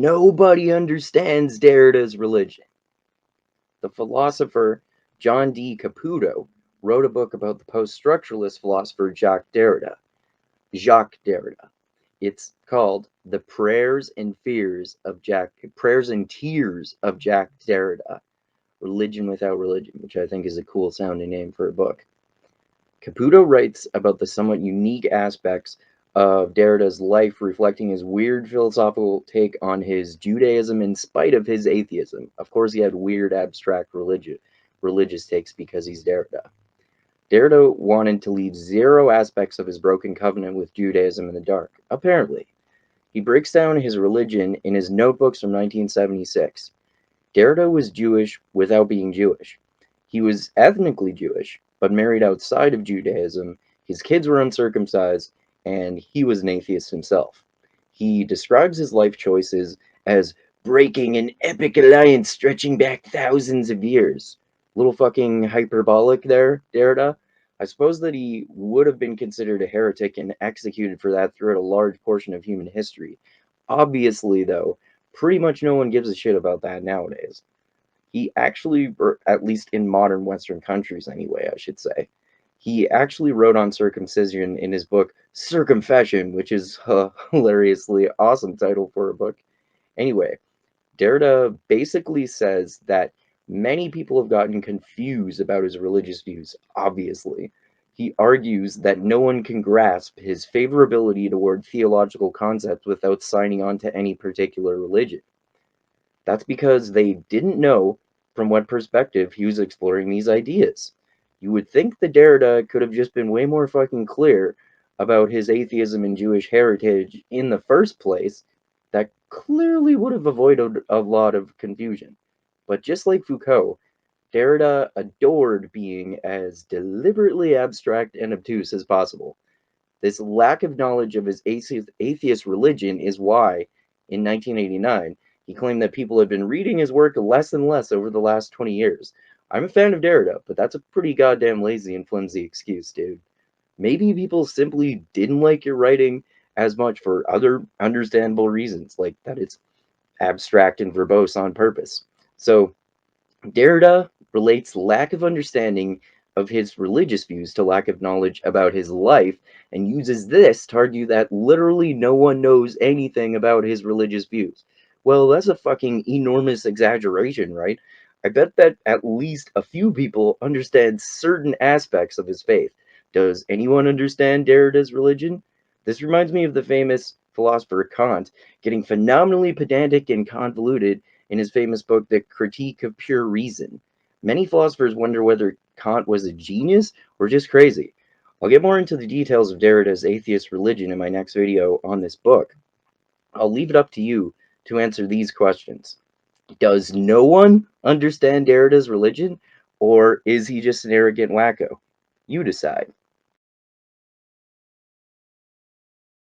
nobody understands Derrida's religion. The philosopher John D. Caputo wrote a book about the post-structuralist philosopher Jacques Derrida. Jacques Derrida. It's called The Prayers and Tears of Jacques Derrida, Religion Without Religion, which I think is a cool sounding name for a book. Caputo writes about the somewhat unique aspects of Derrida's life, reflecting his weird philosophical take on his Judaism in spite of his atheism. Of course, he had weird abstract religious takes because he's Derrida. Derrida wanted to leave zero aspects of his broken covenant with Judaism in the dark, apparently. He breaks down his religion in his notebooks from 1976. Derrida was Jewish without being Jewish. He was ethnically Jewish, but married outside of Judaism. His kids were uncircumcised, and he was an atheist himself. He describes his life choices as breaking an epic alliance stretching back thousands of years. Little fucking hyperbolic there, Derrida. I suppose that he would have been considered a heretic and executed for that throughout a large portion of human history. Obviously, though, pretty much no one gives a shit about that nowadays. He actually, or at least in modern Western countries anyway, I should say, he actually wrote on circumcision in his book Circumfession, which is a hilariously awesome title for a book. Anyway, Derrida basically says that many people have gotten confused about his religious views, obviously. He argues that no one can grasp his favorability toward theological concepts without signing on to any particular religion. That's because they didn't know from what perspective he was exploring these ideas. You would think that Derrida could have just been way more fucking clear about his atheism and Jewish heritage in the first place. That clearly would have avoided a lot of confusion. But just like Foucault, Derrida adored being as deliberately abstract and obtuse as possible. This lack of knowledge of his atheist religion is why, in 1989, he claimed that people had been reading his work less and less over the last 20 years. I'm a fan of Derrida, but that's a pretty goddamn lazy and flimsy excuse, dude. Maybe people simply didn't like your writing as much for other understandable reasons, like that it's abstract and verbose on purpose. So, Derrida relates lack of understanding of his religious views to lack of knowledge about his life and uses this to argue that literally no one knows anything about his religious views. Well, that's a fucking enormous exaggeration, right? I bet that at least a few people understand certain aspects of his faith. Does anyone understand Derrida's religion? This reminds me of the famous philosopher Kant getting phenomenally pedantic and convoluted in his famous book, The Critique of Pure Reason. Many philosophers wonder whether Kant was a genius or just crazy. I'll get more into the details of Derrida's atheist religion in my next video on this book. I'll leave it up to you to answer these questions. Does no one understand Derrida's religion, or is he just an arrogant wacko? You decide.